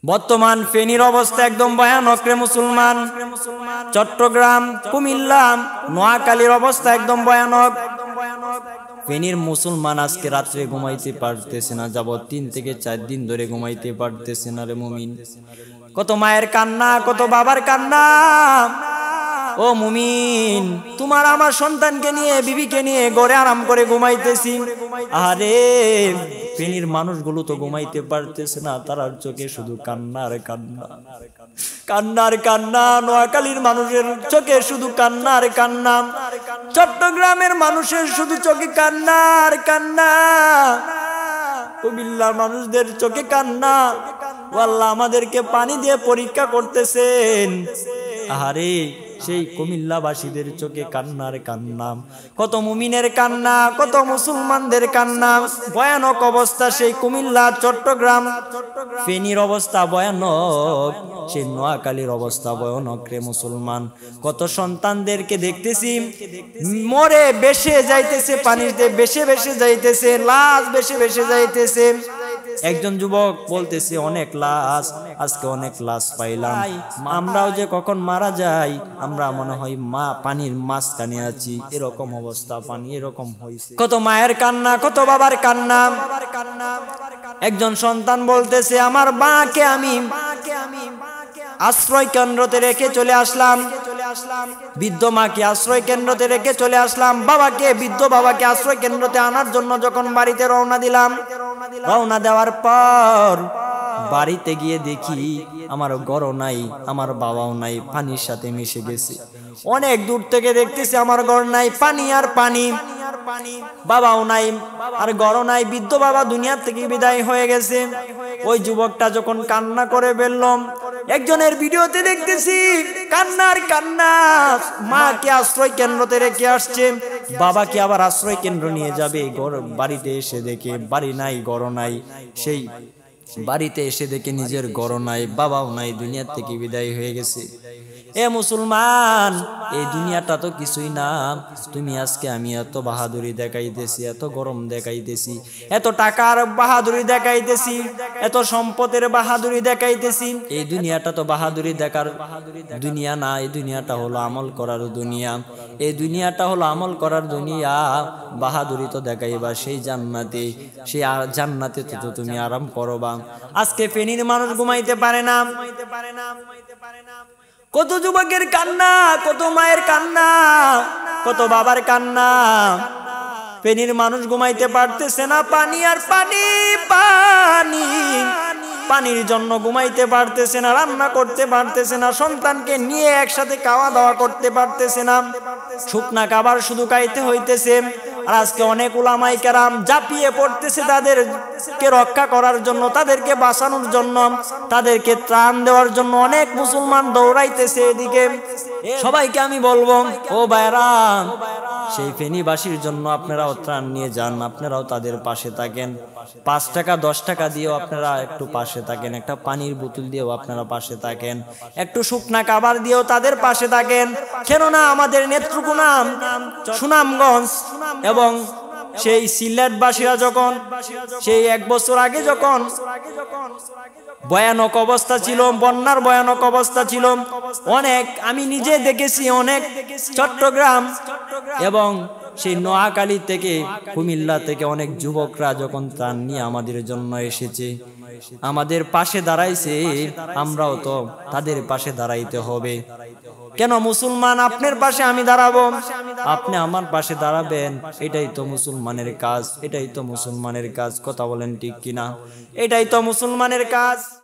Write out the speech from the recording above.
বর্তমান ফেনীর অবস্থা একদম ভয়ানক রে মুসলমান। চট্টগ্রাম, কুমিল্লা, নোয়াখালীর অবস্থা একদম ভয়ানক। ফেনীর মুসলমান আজকে রাত্রে ঘুমাইতে পারতেছে না, যাবত 3 থেকে 4 দিন ধরে ঘুমাইতে পারতেছে না রে মুমিন। কত মায়ের কান্না, কত বাবার কান্না। ও মুমিন, তোমার আমার সন্তানকে নিয়ে, বিবিকে নিয়ে ঘরে আরাম করে ঘুমাইতেছি। আরে ফেনীর মানুষগুলো তো ঘুমাইতে পারতেছে না, তারার চোখে শুধু কান্না আর কান্না, কান্না আর কান্না। নোয়াখালীর মানুষের চোখে শুধু কান্না আর কান্না, চট্টগ্রামের মানুষের শুধু চোখে কান্না আর কান্না, কুমিল্লার মানুষদের চোখে কান্না। আল্লাহ আমাদেরকে পানি দিয়ে পরীক্ষা করতেছেন। আরে সেই কুমিল্লাবাসীদের চোখে কান্নার কান্না, কত মুমিনের কান্না, কত মুসলমানদের কান্না। ভয়ানক অবস্থা সেই কুমিল্লা, চট্টগ্রাম, ফেনীর অবস্থা ভয়ানক, সেই নোয়াখালীর অবস্থা ভয়ানক রে মুসলমান। কত সন্তানদেরকে দেখতেছি মরে বেশে যাইতেছে, পানিতে বেশে বেশে যাইতেছে, লাশ বেশে বেশে যাইতেছে। একজন যুবক বলতেছে অনেক লাশ, আজকে অনেক লাশ পাইলাম। আমরাও যে কখন মারা যাই, আমরা মনে হয় পানির মাঝখানে আছি, এরকম অবস্থা। পানি এরকম হয়েছে। কত মায়ের কান্না, কত বাবার কান্না। একজন সন্তান বলতেছে আমার মাকে আমি আশ্রয় কেন্দ্রতে রেখে চলে আসলাম, বৃদ্ধ মাকে আশ্রয় কেন্দ্রতে রেখে চলে আসলাম। বাবাকে, বৃদ্ধ বাবাকে আশ্রয় কেন্দ্রতে আনার জন্য যখন বাড়িতে রওনা দিলাম, রওনা দেওয়ার পর বাড়িতে গিয়ে দেখি আমার ঘরও নাই, আমার বাবাও নাই, পানির সাথে মিশে গেছে। অনেক দূর থেকে দেখতেছি আমার ঘর নাই, পানি আর পানি, বাবাও নাই আর ঘরও নাই। বৃদ্ধ বাবা দুনিয়া থেকে বিদায় হয়ে গেছে। ওই যুবকটা যখন কান্না করে বেরলাম, একজনের ভিডিওতে দেখতেছি কান্নার কান্না। মাকে আশ্রয় কেন্দ্রতে রেখে আসছে, বাবাকে আবার আশ্রয় কেন্দ্র নিয়ে যাবে। বাড়িতে এসে দেখে বাড়ি নাই, ঘর নাই। সেই বাড়িতে এসে দেখে নিজের ঘর নাই, বাবাও নাই, দুনিয়া থেকে বিদায় হয়ে গেছে। এ মুসলমান, এই দুনিয়াটা তো কিছুই না। তুমি আজকে আমি এত বাহাদুরি দেখাইতেছি, এত গরম দেখাইতেছি, এত টাকার বাহাদুরি দেখাইতেছি, এত সম্পদের বাহাদুরি দেখাইতেছি। এই দুনিয়াটা তো বাহাদুরি দেখার দুনিয়া না, এই দুনিয়াটা হলো আমল করার দুনিয়া। এই দুনিয়াটা হলো আমল করার দুনিয়া। বাহাদুরি তো দেখাইবা সেই জান্নাতে, সেই জান্নাতে তো তুমি আরাম করবা। আজকে ফেনীর মানুষ ঘুমাইতে পারে না। কত যুবকের কান্না, কত মায়ের কান্না, কত বাবার কান্না। ফেনীর মানুষ ঘুমাইতে পারতেছে না, পানি আর পানি, পানি, পানির জন্য ঘুমাইতে পারতেছে না, রান্না করতে পারতেছে না, সন্তানকে নিয়ে একসাথে খাওয়া দাওয়া করতে পারতেছে না, শুকনা খাবার শুধু খাইতে হইতেছে। আর আজকে অনেক উলামায়ে কেরাম ঝাঁপিয়ে পড়তেছে তাদেরকে রক্ষা করার জন্য, তাদেরকে বাঁচানোর জন্য, তাদেরকে ত্রাণ দেওয়ার জন্য। অনেক মুসলমান দৌড়াইতেছে এদিকে। সবাইকে আমি বলবো, ও ভাইরা, সেই ফেনীবাসীর জন্য আপনারাও ত্রাণ নিয়ে যান, আপনারাও তাদের পাশে থাকেন। 5 টাকা 10 টাকা দিয়েও আপনারা একটু পাশে থাকেন, একটা পানির বোতল দিয়েও আপনারা পাশে থাকেন, একটু শুকনা খাবার দিয়েও তাদের পাশে থাকেন। কেননা আমাদের নেত্রকোনা, সুনামগঞ্জ এবং সেই সিলেটবাসীরা যখন সেই 1 বছর আগে যখন ভয়ানক অবস্থা ছিল, বন্যার ভয়ানক অবস্থা ছিল, অনেক আমি নিজে দেখেছি, অনেক চট্টগ্রাম এবং সেই নোয়াখালী থেকে, কুমিল্লা থেকে অনেক যুবকরা যখন ত্রাণ নিয়ে আমাদের জন্য এসেছে, আমাদের পাশে দাঁড়াইছে, আমরাও তো তাদের পাশে দাঁড়াইতে হবে। কেন মুসলমান, আপনার পাশে আমি দাঁড়াবো, আপনি আমার পাশে দাঁড়াবেন। এটাই তো মুসলমানের কাজ, এটাই তো মুসলমানের কাজ। কথা বলেন ঠিক কিনা? এটাই তো মুসলমানের কাজ।